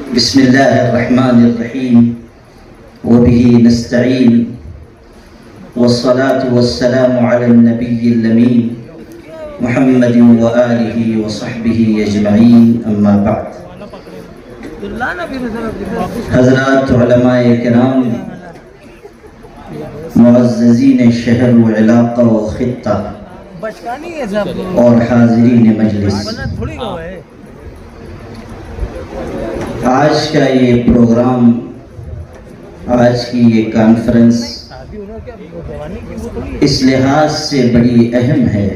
بسم الله الرحمن الرحيم وبه نستعين والصلاة والسلام على النبي الأمين محمد وآله وصحبه أجمعين أما بعد. حضرات علماء کرام، معززین شہر و علاقہ و خطہ اور حاضرین مجلس، آج کا یہ پروگرام، آج کی یہ کانفرنس اس لحاظ سے بڑی اہم ہے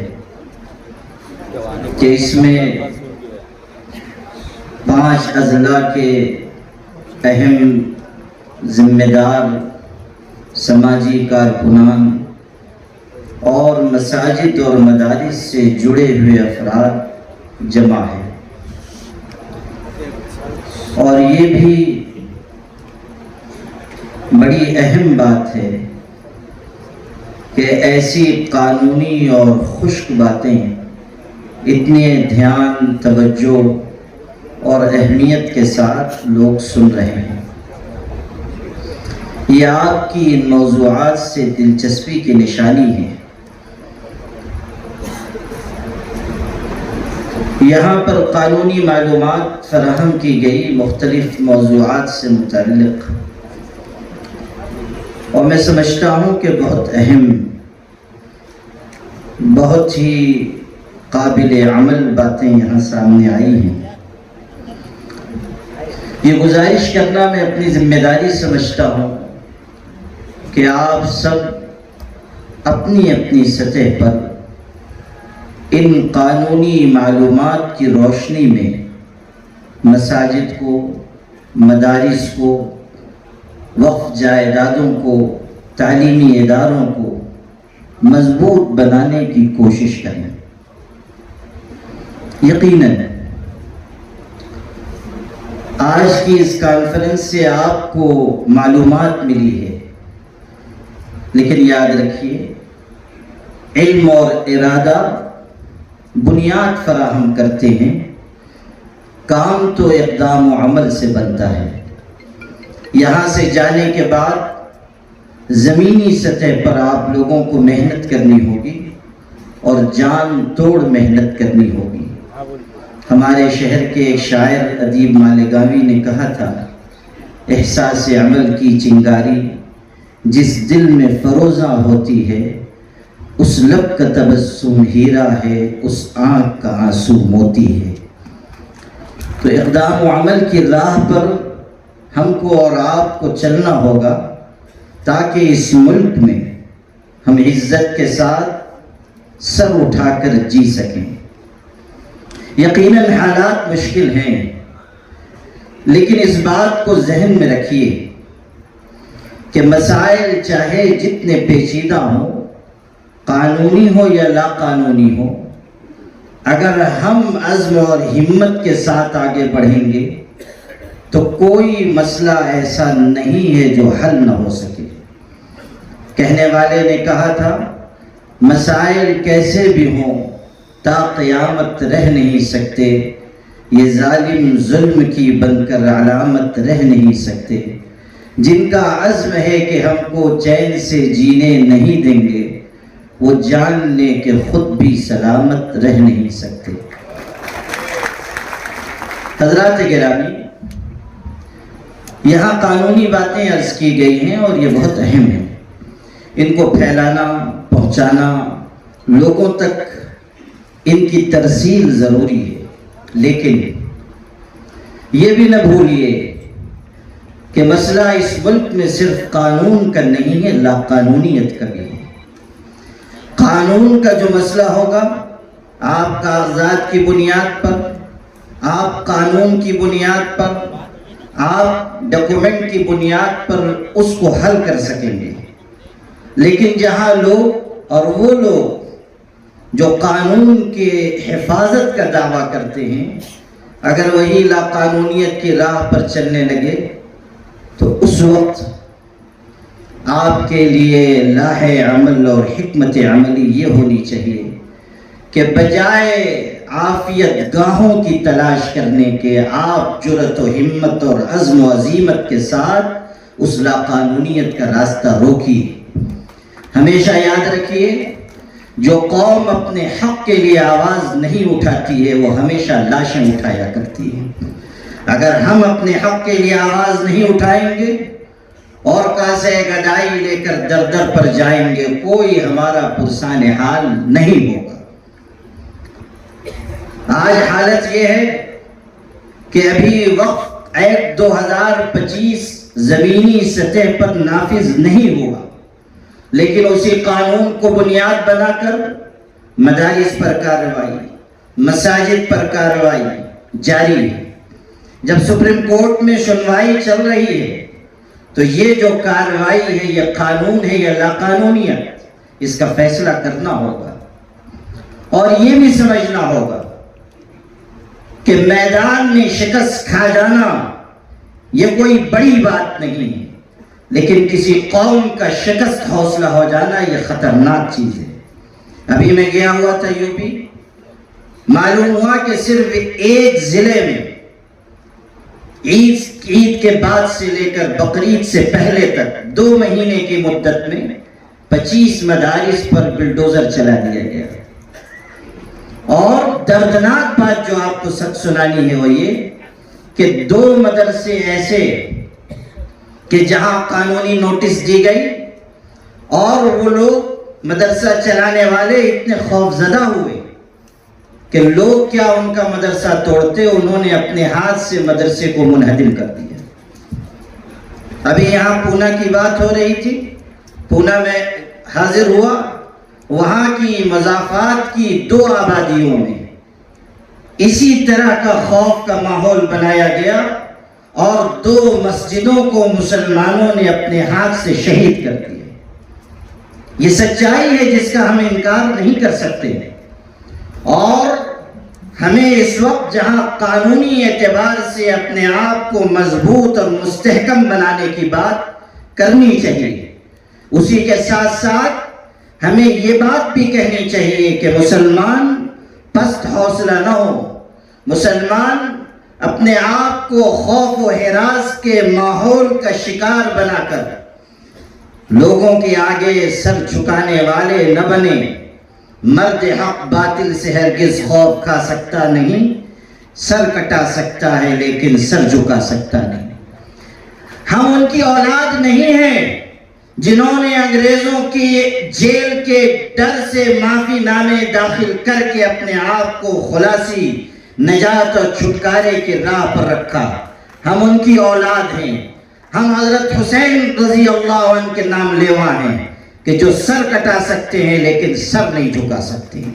کہ اس میں 5 اضلاع کے اہم ذمہ دار سماجی کارکنان اور مساجد اور مدارس سے جڑے ہوئے افراد جمع ہیں، اور یہ بھی بڑی اہم بات ہے کہ ایسی قانونی اور خشک باتیں اتنے دھیان، توجہ اور اہمیت کے ساتھ لوگ سن رہے ہیں۔ یہ آپ کی ان موضوعات سے دلچسپی کی نشانی ہے۔ یہاں پر قانونی معلومات فراہم کی گئی مختلف موضوعات سے متعلق، اور میں سمجھتا ہوں کہ بہت اہم، بہت ہی قابل عمل باتیں یہاں سامنے آئی ہیں۔ یہ گزارش کرنا میں اپنی ذمہ داری سمجھتا ہوں کہ آپ سب اپنی اپنی سطح پر ان قانونی معلومات کی روشنی میں مساجد کو، مدارس کو، وقف جائیدادوں کو، تعلیمی اداروں کو مضبوط بنانے کی کوشش کریں۔ یقیناً آج کی اس کانفرنس سے آپ کو معلومات ملی ہے، لیکن یاد رکھیے، علم اور ارادہ بنیاد فراہم کرتے ہیں، کام تو اقدام و عمل سے بنتا ہے۔ یہاں سے جانے کے بعد زمینی سطح پر آپ لوگوں کو محنت کرنی ہوگی اور جان توڑ محنت کرنی ہوگی۔ ہمارے شہر کے ایک شاعر ادیب مالیگاوی نے کہا تھا، احساس عمل کی چنگاری جس دل میں فروزاں ہوتی ہے، اس لب کا تبسم ہیرا ہے، اس آنکھ کا آنسو موتی ہے۔ تو اقدام و عمل کی راہ پر ہم کو اور آپ کو چلنا ہوگا تاکہ اس ملک میں ہم عزت کے ساتھ سر اٹھا کر جی سکیں۔ یقیناً حالات مشکل ہیں، لیکن اس بات کو ذہن میں رکھیے کہ مسائل چاہے جتنے پیچیدہ ہوں، قانونی ہو یا لا قانونی ہو، اگر ہم عزم اور ہمت کے ساتھ آگے بڑھیں گے تو کوئی مسئلہ ایسا نہیں ہے جو حل نہ ہو سکے۔ کہنے والے نے کہا تھا، مسائل کیسے بھی ہوں تا قیامت رہ نہیں سکتے، یہ ظالم ظلم کی بن کر علامت رہ نہیں سکتے۔ جن کا عزم ہے کہ ہم کو چین سے جینے نہیں دیں گے، وہ جان لیں کہ خود بھی سلامت رہ نہیں سکتے۔ حضرات گرامی، یہاں قانونی باتیں عرض کی گئی ہیں اور یہ بہت اہم ہیں۔ ان کو پھیلانا، پہنچانا، لوگوں تک ان کی ترسیل ضروری ہے، لیکن یہ بھی نہ بھولیے کہ مسئلہ اس ملک میں صرف قانون کا نہیں ہے، لا قانونیت کا بھی ہے۔ قانون کا جو مسئلہ ہوگا، آپ کاغذات کی بنیاد پر، آپ قانون کی بنیاد پر، آپ ڈاکومنٹ کی بنیاد پر اس کو حل کر سکیں گے۔ لیکن جہاں لوگ اور وہ لوگ جو قانون کے حفاظت کا دعویٰ کرتے ہیں، اگر وہی لا قانونیت کی راہ پر چلنے لگے تو اس وقت آپ کے لیے لاہ عمل اور حکمت عملی یہ ہونی چاہیے کہ بجائے عافیت گاہوں کی تلاش کرنے کے آپ جرأت و ہمت اور عزم و عزیمت کے ساتھ اس لاقانونیت کا راستہ روکیے۔ ہمیشہ یاد رکھیے، جو قوم اپنے حق کے لیے آواز نہیں اٹھاتی ہے وہ ہمیشہ لاشیں اٹھایا کرتی ہے۔ اگر ہم اپنے حق کے لیے آواز نہیں اٹھائیں گے اور کاسے گدائی لے کر در در پر جائیں گے، کوئی ہمارا پرسان حال نہیں ہوگا۔ آج حالت یہ ہے کہ ابھی وقف ایکٹ 2025 زمینی سطح پر نافذ نہیں ہوا، لیکن اسی قانون کو بنیاد بنا کر مدارس پر کارروائی، مساجد پر کارروائی جاری ہے۔ جب سپریم کورٹ میں سنوائی چل رہی ہے تو یہ جو کارروائی ہے یہ قانون ہے یا لاقانونیت، اس کا فیصلہ کرنا ہوگا۔ اور یہ بھی سمجھنا ہوگا کہ میدان میں شکست کھا جانا یہ کوئی بڑی بات نہیں ہے، لیکن کسی قوم کا شکست حوصلہ ہو جانا یہ خطرناک چیز ہے۔ ابھی میں گیا ہوا تھا یوپی، معلوم ہوا کہ صرف ایک ضلع میں عید کے بعد سے لے کر بقرعید سے پہلے تک 2 مہینے کی مدت میں 25 مدارس پر بلڈوزر چلا دیا گیا۔ اور دردناک بات جو آپ کو سچ سنانی ہے وہ یہ کہ 2 مدرسے ایسے کہ جہاں قانونی نوٹس دی گئی اور وہ لوگ مدرسہ چلانے والے اتنے خوفزدہ ہوئے کہ لوگ کیا ان کا مدرسہ توڑتے، انہوں نے اپنے ہاتھ سے مدرسے کو منہدم کر دیا۔ ابھی یہاں پونا کی بات ہو رہی تھی، پونا میں حاضر ہوا، وہاں کی مضافات کی 2 آبادیوں میں اسی طرح کا خوف کا ماحول بنایا گیا اور 2 مسجدوں کو مسلمانوں نے اپنے ہاتھ سے شہید کر دیا۔ یہ سچائی ہے جس کا ہم انکار نہیں کر سکتے، اور ہمیں اس وقت جہاں قانونی اعتبار سے اپنے آپ کو مضبوط اور مستحکم بنانے کی بات کرنی چاہیے، اسی کے ساتھ ساتھ ہمیں یہ بات بھی کہنی چاہیے کہ مسلمان پست حوصلہ نہ ہو، مسلمان اپنے آپ کو خوف و ہراس کے ماحول کا شکار بنا کر لوگوں کے آگے سر جھکانے والے نہ بنے۔ مرد حق باطل سے ہرگز خوف کھا سکتا نہیں، سر کٹا سکتا ہے لیکن سر جھکا سکتا نہیں۔ ہم ان کی اولاد نہیں ہیں جنہوں نے انگریزوں کی جیل کے ڈر سے معافی نامے داخل کر کے اپنے آپ کو خلاصی، نجات اور چھٹکارے کی راہ پر رکھا۔ ہم ان کی اولاد ہیں، ہم حضرت حسین رضی اللہ عنہ کے نام لیوا ہیں کہ جو سر کٹا سکتے ہیں لیکن سر نہیں جھکا سکتے ہیں۔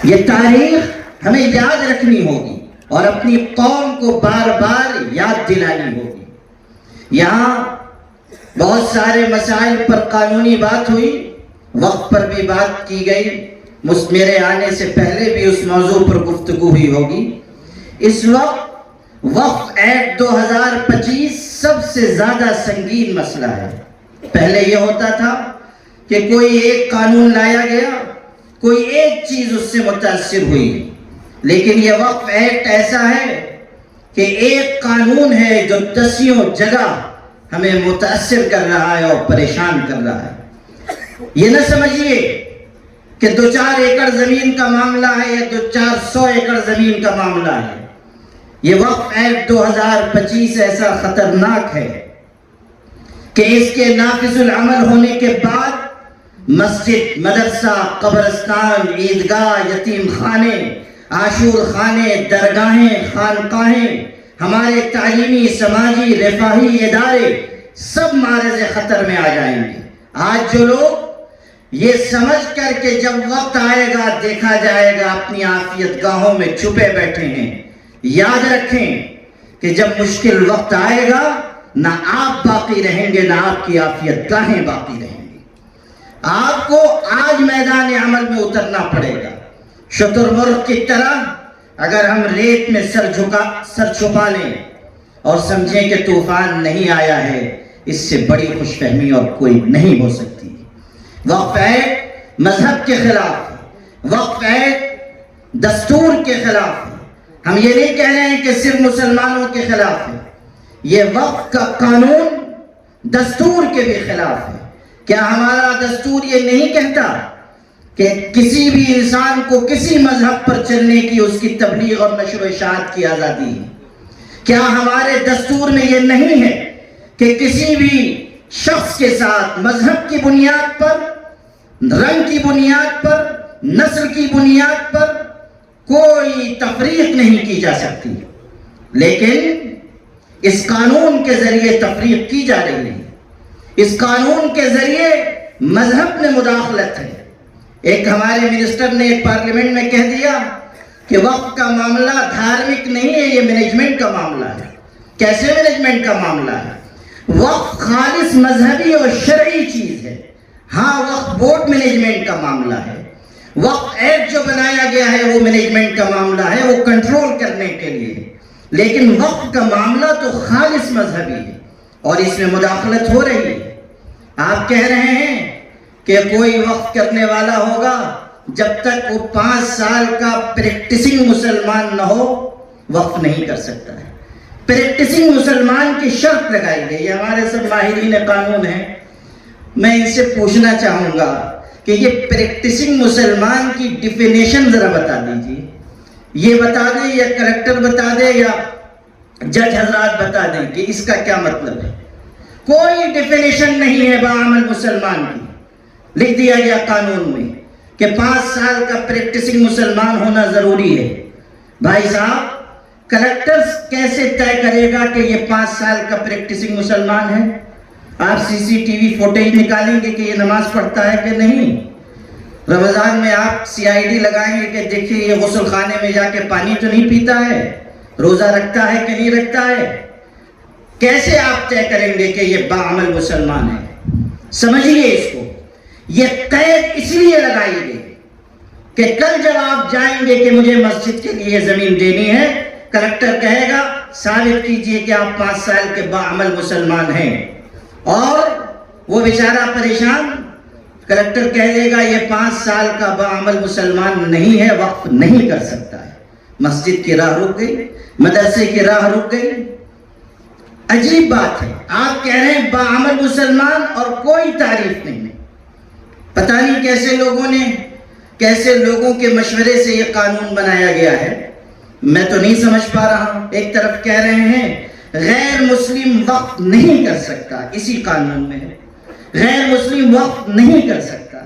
یہ تاریخ ہمیں یاد رکھنی ہوگی اور اپنی قوم کو بار بار یاد دلانی ہوگی۔ یہاں بہت سارے مسائل پر قانونی بات ہوئی، وقت پر بھی بات کی گئی، میرے آنے سے پہلے بھی اس موضوع پر گفتگو ہوئی ہوگی۔ اس وقت وقف ایکٹ 2025 سب سے زیادہ سنگین مسئلہ ہے۔ پہلے یہ ہوتا تھا کہ کوئی ایک قانون لایا گیا، کوئی ایک چیز اس سے متاثر ہوئی، لیکن یہ وقف ایکٹ ایسا ہے کہ ایک قانون ہے جو 10 جگہ ہمیں متاثر کر رہا ہے اور پریشان کر رہا ہے۔ یہ نہ سمجھیے کہ 2-4 ایکڑ زمین کا معاملہ ہے یا 400 ایکڑ زمین کا معاملہ ہے۔ یہ وقف ایکٹ 2025 ایسا خطرناک ہے کہ اس کے نافذ العمل ہونے کے بعد مسجد، مدرسہ، قبرستان، عیدگاہ، یتیم خانے، عاشور خانے، درگاہیں، خانقاہیں، ہمارے تعلیمی، سماجی، رفاہی ادارے سب معرض خطر میں آ جائیں گے۔ آج جو لوگ یہ سمجھ کر کہ جب وقت آئے گا دیکھا جائے گا اپنی عافیت گاہوں میں چھپے بیٹھے ہیں، یاد رکھیں کہ جب مشکل وقت آئے گا نہ آپ باقی رہیں گے نہ آپ کی عافیت گاہیں باقی رہیں گی۔ آپ کو آج میدان عمل میں اترنا پڑے گا۔ شتر مرغ کی طرح اگر ہم ریت میں سر چھپا لیں اور سمجھیں کہ طوفان نہیں آیا ہے، اس سے بڑی خوش فہمی اور کوئی نہیں ہو سکتی۔ وقف ایکٹ مذہب کے خلاف، وقف ایکٹ دستور کے خلاف ہے. ہم یہ نہیں کہہ رہے ہیں کہ صرف مسلمانوں کے خلاف ہے، یہ وقف کا قانون دستور کے بھی خلاف ہے. کیا ہمارا دستور یہ نہیں کہتا کہ کسی بھی انسان کو کسی مذہب پر چلنے کی، اس کی تبلیغ اور نشر و اشاعت کی آزادی ہے؟ کیا ہمارے دستور میں یہ نہیں ہے کہ کسی بھی شخص کے ساتھ مذہب کی بنیاد پر، رنگ کی بنیاد پر، نسل کی بنیاد پر کوئی تفریق نہیں کی جا سکتی؟ لیکن اس قانون کے ذریعے تفریق کی جا رہی ہے. اس قانون کے ذریعے مذہب میں مداخلت ہے. ایک ہمارے منسٹر نے ایک پارلیمنٹ میں کہہ دیا کہ وقف کا معاملہ دھارمک نہیں ہے، یہ مینجمنٹ کا معاملہ ہے. کیسے مینجمنٹ کا معاملہ ہے؟ وقف خالص مذہبی اور شرعی چیز ہے. ہاں، وقف بورڈ مینجمنٹ کا معاملہ ہے. وقف ایکٹ جو بنایا گیا ہے وہ مینجمنٹ کا معاملہ ہے، وہ کنٹرول کرنے کے لیے. لیکن وقف کا معاملہ تو خالص مذہبی ہے اور اس میں مداخلت ہو رہی ہے. آپ کہہ رہے ہیں کہ کوئی وقف کرنے والا ہوگا جب تک وہ 5 سال کا پریکٹسنگ مسلمان نہ ہو وقف نہیں کر سکتا ہے. پریکٹسنگ مسلمان کی شرط لگائی گئی. یہ ہمارے سب ماہرین قانون ہیں. میں ان سے پوچھنا چاہوں گا کہ یہ پریکٹسنگ مسلمان کی ڈیفینیشن ذرا بتا دیجیے. یہ بتا دیں یا کلیکٹر بتا دے یا جج حضرات بتا دیں کہ اس کا کیا مطلب ہے. کوئی ڈیفینیشن نہیں ہے باعمل مسلمان کی. لکھ دیا گیا قانون میں کہ 5 سال کا پریکٹسنگ مسلمان ہونا ضروری ہے. بھائی صاحب، کلیکٹر کیسے طے کرے گا کہ یہ 5 سال کا پریکٹسنگ مسلمان ہے؟ آپ CCTV فوٹیج نکالیں گے کہ یہ نماز پڑھتا ہے کہ نہیں؟ رمضان میں آپ CID لگائیں گے کہ دیکھیے یہ غسل خانے میں جا کے پانی تو نہیں پیتا ہے، روزہ رکھتا ہے کہ نہیں رکھتا ہے؟ کیسے آپ طے کریں گے کہ یہ باعمل مسلمان ہے؟ سمجھیے اس کو. یہ قید اس لیے لگائی گئی کہ کل جب آپ جائیں گے کہ مجھے مسجد کے لیے زمین دینی ہے، کلیکٹر کہے گا ثابت کیجئے کہ آپ 5 سال کے باعمل مسلمان ہیں. اور وہ بیچارہ پریشان، کلیکٹر کہہ دے گا یہ 5 سال کا باعمل مسلمان نہیں ہے، وقف نہیں کر سکتا ہے. مسجد کی راہ رک گئی، مدرسے کی راہ رک گئی. عجیب بات ہے. آپ کہہ رہے ہیں باعمل مسلمان اور کوئی تعریف نہیں ہے. پتہ نہیں کیسے لوگوں کے مشورے سے یہ قانون بنایا گیا ہے. میں تو نہیں سمجھ پا رہا ہوں. ایک طرف کہہ رہے ہیں غیر مسلم وقف نہیں کر سکتا، اسی قانون میں ہے غیر مسلم وقف نہیں کر سکتا.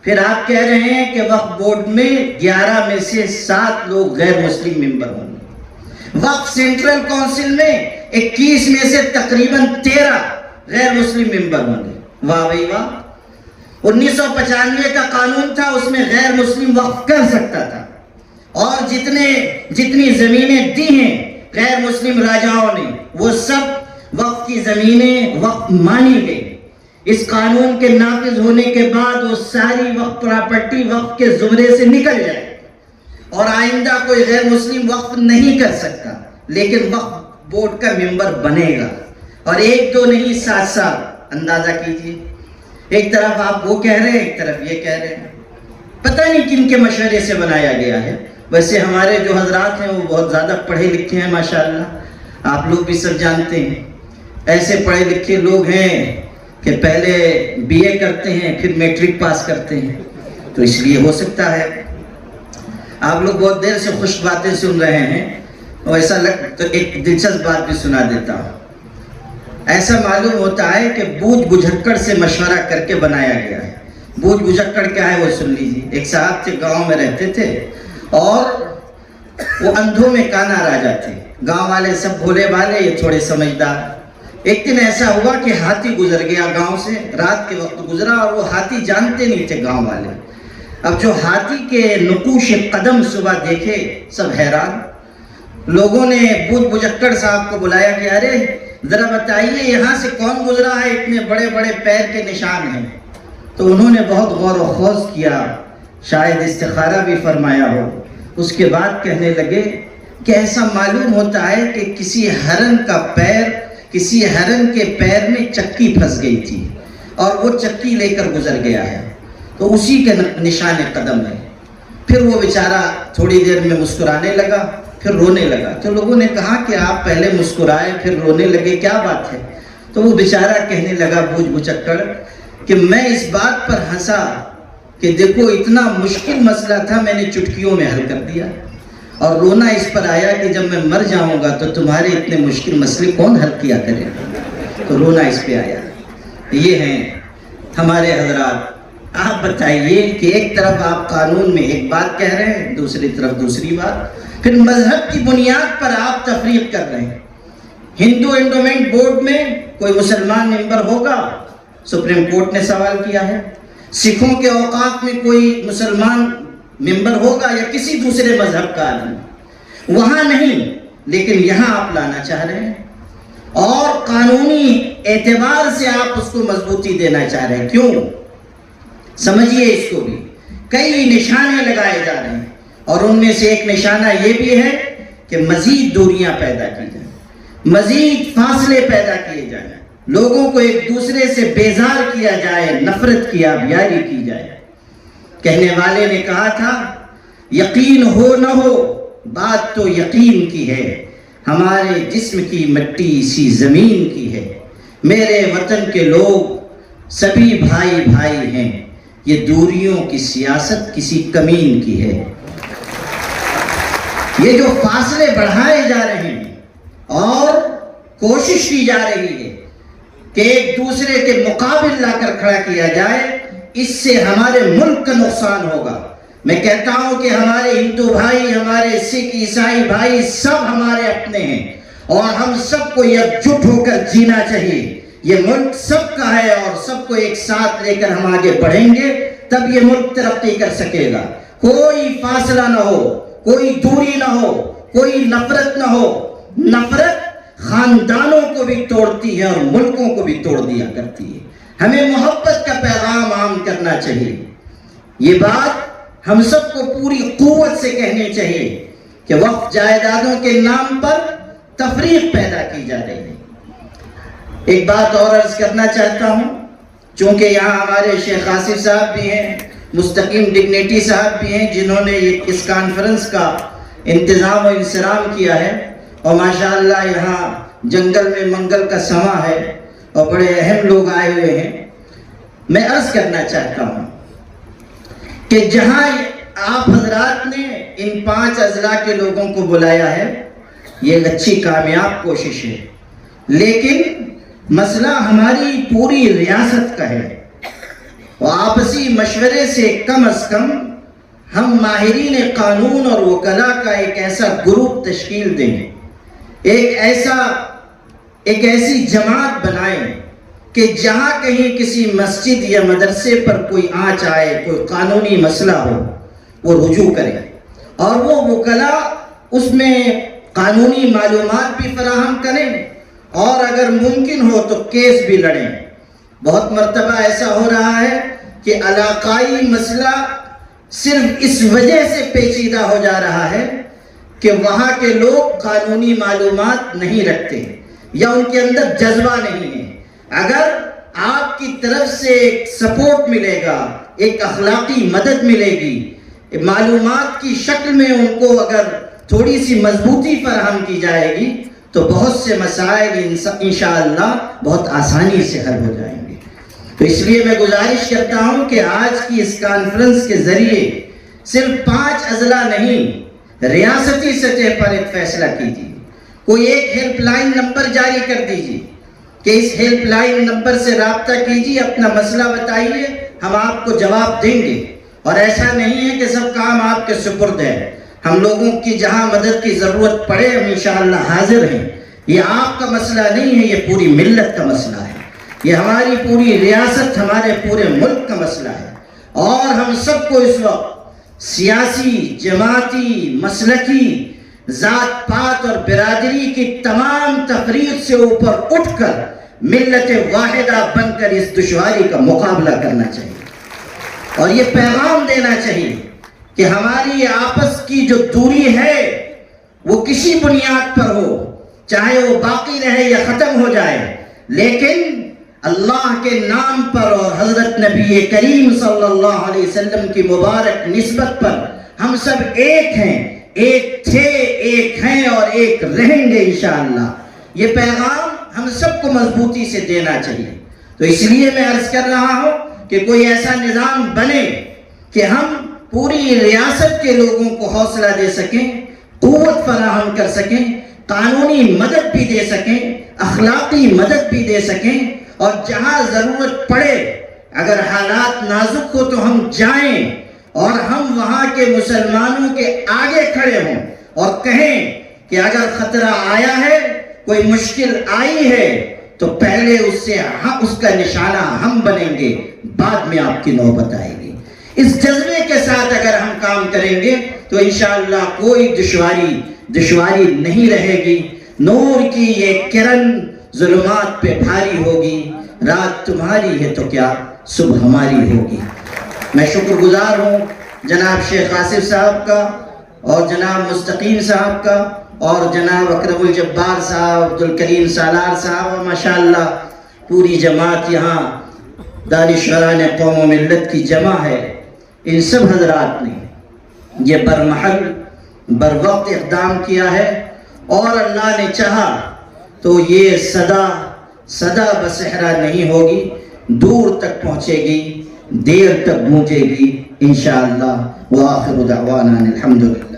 پھر آپ کہہ رہے ہیں کہ وقف بورڈ میں 11 میں سے 7 لوگ غیر مسلم ممبر ہوں گے. وقف سینٹرل کونسل میں 21 میں سے تقریباً 13 غیر مسلم ممبر ہوں گے. واہ بھائی واہ. 1995 کا قانون تھا، اس میں غیر مسلم وقف کر سکتا تھا. اور جتنی زمینیں دی ہیں غیر مسلم راجاؤں نے، وہ سب وقف کی زمینیں وقف مانی گئی. اس قانون کے نافذ ہونے کے بعد وہ ساری وقف پراپرٹی وقف کے زمرے سے نکل جائے اور آئندہ کوئی غیر مسلم وقف نہیں کر سکتا. لیکن وقف بورڈ کا ممبر بنے گا، اور 1 2 نہیں 7 سال. اندازہ کیجئے، ایک طرف آپ وہ کہہ رہے ہیں، ایک طرف یہ کہہ رہے ہیں. پتہ نہیں کن کے مشورے سے بنایا گیا ہے. ویسے ہمارے جو حضرات ہیں وہ بہت زیادہ پڑھے لکھے ہیں ماشاءاللہ. آپ لوگ بھی سب جانتے ہیں ایسے پڑھے لکھے لوگ ہیں کہ پہلے BA کرتے ہیں پھر میٹرک پاس کرتے ہیں. تو اس لیے ہو سکتا ہے آپ لوگ بہت دیر سے خوش باتیں سن رہے ہیں. ایسا تو ایک دلچسپ بات بھی سنا دیتا ہوں. ایسا معلوم ہوتا ہے کہ بوجھ بجھکڑ سے مشورہ کر کے بنایا گیا ہے. بوجھ بجھکڑ کیا ہے وہ سن لیجیے. ایک صاحب تھے، گاؤں میں رہتے تھے اور وہ اندھوں میں کانا راجا تھے. گاؤں والے سب بھولے بھالے، یہ تھوڑے سمجھدار. ایک دن ایسا ہوا کہ ہاتھی گزر گیا گاؤں سے، رات کے وقت گزرا، اور وہ ہاتھی جانتے نہیں تھے گاؤں والے. اب جو ہاتھی کے نقوش قدم صبح دیکھے سب حیران. لوگوں نے بوجھ بجھکڑ صاحب کو بلایا کہ ارے ذرا بتائیے یہاں سے کون گزرا ہے، اتنے بڑے بڑے پیر کے نشان ہیں. تو انہوں نے بہت غور و خوض کیا، شاید استخارہ بھی فرمایا ہو. اس کے بعد کہنے لگے کہ ایسا معلوم ہوتا ہے کہ کسی ہرن کے پیر میں چکی پھنس گئی تھی اور وہ چکی لے کر گزر گیا ہے، تو اسی کے نشان قدم ہے. پھر وہ بیچارہ تھوڑی دیر میں مسکرانے لگا، پھر رونے لگا۔ تو لوگوں نے کہا کہ آپ پہلے مسکرائے پھر رونے لگے، کیا بات ہے؟ تو وہ بیچارہ کہنے لگا بوجھ بچکڑ کہ میں اس بات پر ہنسا کہ دیکھو اتنا مشکل مسئلہ تھا، میں نے چٹکیوں میں حل کر دیا، اور رونا اس پر آیا کہ جب میں مر جاؤں گا تو تمہارے اتنے مشکل مسئلے کون حل کیا کرے گا، تو رونا اس پہ آیا۔ یہ ہیں ہمارے حضرات۔ آپ بتائیے کہ ایک طرف آپ قانون میں ایک بات کہہ رہے ہیں، دوسری طرف دوسری بات، پھر مذہب کی بنیاد پر آپ تفریق کر رہے ہیں۔ ہندو انڈومنٹ بورڈ میں کوئی مسلمان ممبر ہوگا؟ سپریم کورٹ نے سوال کیا ہے۔ سکھوں کے اوقاف میں کوئی مسلمان ممبر ہوگا یا کسی دوسرے مذہب کا آدمی؟ وہاں نہیں، لیکن یہاں آپ لانا چاہ رہے ہیں، اور قانونی اعتبار سے آپ اس کو مضبوطی دینا چاہ رہے ہیں۔ کیوں؟ سمجھیے اس کو بھی۔ کئی نشانے لگائے جا رہے ہیں، اور ان میں سے ایک نشانہ یہ بھی ہے کہ مزید دوریاں پیدا کی جائیں، مزید فاصلے پیدا کیے جائیں، لوگوں کو ایک دوسرے سے بیزار کیا جائے، نفرت کی آبیاری کی جائے۔ کہنے والے نے کہا تھا یقین ہو نہ ہو بات تو یقین کی ہے، ہمارے جسم کی مٹی اسی زمین کی ہے، میرے وطن کے لوگ سبھی بھائی بھائی ہیں، یہ دوریوں کی سیاست کسی کمین کی ہے۔ یہ جو فاصلے بڑھائے جا رہے ہیں اور کوشش کی جا رہی ہے کہ ایک دوسرے کے مقابل لا کر کھڑا کیا جائے، اس سے ہمارے ملک کا نقصان ہوگا۔ میں کہتا ہوں کہ ہمارے ہندو بھائی، ہمارے سکھ عیسائی بھائی سب ہمارے اپنے ہیں، اور ہم سب کو یکجٹ ہو کر جینا چاہیے۔ یہ ملک سب کا ہے، اور سب کو ایک ساتھ لے کر ہم آگے بڑھیں گے تب یہ ملک ترقی کر سکے گا۔ کوئی فاصلہ نہ ہو، کوئی دوری نہ ہو، کوئی نفرت نہ ہو۔ نفرت خاندانوں کو بھی توڑتی ہے اور ملکوں کو بھی توڑ دیا کرتی ہے۔ ہمیں محبت کا پیغام عام کرنا چاہیے۔ یہ بات ہم سب کو پوری قوت سے کہنی چاہیے کہ وقف جائیدادوں کے نام پر تفریق پیدا کی جا رہی ہے۔ ایک بات اور عرض کرنا چاہتا ہوں، چونکہ یہاں ہمارے شیخ آصف صاحب بھی ہیں، مستقیم ڈگنیٹی صاحب بھی ہیں، جنہوں نے اس کانفرنس کا انتظام و انصرام کیا ہے، اور ماشاءاللہ یہاں جنگل میں منگل کا سماں ہے اور بڑے اہم لوگ آئے ہوئے ہیں۔ میں عرض کرنا چاہتا ہوں کہ جہاں آپ حضرات نے ان 5 اضلاع کے لوگوں کو بلایا ہے، یہ ایک اچھی کامیاب کوشش ہے، لیکن مسئلہ ہماری پوری ریاست کا ہے، اور آپسی مشورے سے کم از کم ہم ماہرین قانون اور وکلاء کا ایک ایسا گروپ تشکیل دیں، ایک ایسی جماعت بنائیں کہ جہاں کہیں کسی مسجد یا مدرسے پر کوئی آنچ آئے، کوئی قانونی مسئلہ ہو، وہ رجوع کریں، اور وہ وکلاء اس میں قانونی معلومات بھی فراہم کریں، اور اگر ممکن ہو تو کیس بھی لڑیں۔ بہت مرتبہ ایسا ہو رہا ہے کہ علاقائی مسئلہ صرف اس وجہ سے پیچیدہ ہو جا رہا ہے کہ وہاں کے لوگ قانونی معلومات نہیں رکھتے، یا ان کے اندر جذبہ نہیں ہے۔ اگر آپ کی طرف سے ایک سپورٹ ملے گا، ایک اخلاقی مدد ملے گی، معلومات کی شکل میں ان کو اگر تھوڑی سی مضبوطی فراہم کی جائے گی، تو بہت سے مسائل انشاءاللہ بہت آسانی سے حل ہو جائیں گے۔ تو اس لیے میں گزارش کرتا ہوں کہ آج کی اس کانفرنس کے ذریعے صرف 5 اضلاع نہیں، ریاستی سطح پر ایک فیصلہ کیجیے، کوئی ایک ہیلپ لائن نمبر جاری کر دیجیے کہ اس ہیلپ لائن نمبر سے رابطہ کیجیے، اپنا مسئلہ بتائیے، ہم آپ کو جواب دیں گے۔ اور ایسا نہیں ہے کہ سب کام آپ کے سپرد ہے، ہم لوگوں کی جہاں مدد کی ضرورت پڑے ہم انشاءاللہ حاضر ہیں۔ یہ آپ کا مسئلہ نہیں ہے، یہ پوری ملت کا مسئلہ ہے، یہ ہماری پوری ریاست، ہمارے پورے ملک کا مسئلہ ہے، اور ہم سب کو اس وقت سیاسی، جماعتی، مسلکی، ذات پات اور برادری کی تمام تفریق سے اوپر اٹھ کر ملت واحدہ بن کر اس دشواری کا مقابلہ کرنا چاہیے، اور یہ پیغام دینا چاہیے کہ ہماری آپس کی جو دوری ہے وہ کسی بنیاد پر ہو، چاہے وہ باقی رہے یا ختم ہو جائے، لیکن اللہ کے نام پر اور حضرت نبی کریم صلی اللہ علیہ وسلم کی مبارک نسبت پر ہم سب ایک ہیں، ایک تھے، ایک ہیں اور ایک رہیں گے انشاءاللہ۔ یہ پیغام ہم سب کو مضبوطی سے دینا چاہیے۔ تو اس لیے میں عرض کر رہا ہوں کہ کوئی ایسا نظام بنے کہ ہم پوری ریاست کے لوگوں کو حوصلہ دے سکیں، قوت فراہم کر سکیں، قانونی مدد بھی دے سکیں، اخلاقی مدد بھی دے سکیں، اور جہاں ضرورت پڑے اگر حالات نازک ہو تو ہم جائیں اور ہم وہاں کے مسلمانوں کے آگے کھڑے ہوں اور کہیں کہ اگر خطرہ آیا ہے، کوئی مشکل آئی ہے، تو پہلے اس کا نشانہ ہم بنیں گے، بعد میں آپ کی نوبت آئے گی۔ اس جذبے کے ساتھ اگر ہم کام کریں گے تو انشاءاللہ کوئی دشواری نہیں رہے گی۔ نور کی یہ کرن ظلمات پہ بھاری ہوگی، رات تمہاری ہے تو کیا صبح ہماری ہوگی۔ میں شکر گزار ہوں جناب شیخ آصف صاحب کا اور جناب مستقیم صاحب کا اور جناب اکرم الجبار صاحب، عبدالکریم سالار صاحب، اور ماشاءاللہ پوری جماعت یہاں دانشوران قوم و ملت کی جمع ہے۔ ان سب حضرات نے یہ برمحل بروقت اقدام کیا ہے، اور اللہ نے چاہا تو یہ صدا بصحرا نہیں ہوگی، دور تک پہنچے گی، دیر تک گونجے گی انشاءاللہ۔ وآخر دعوانا الحمدللہ۔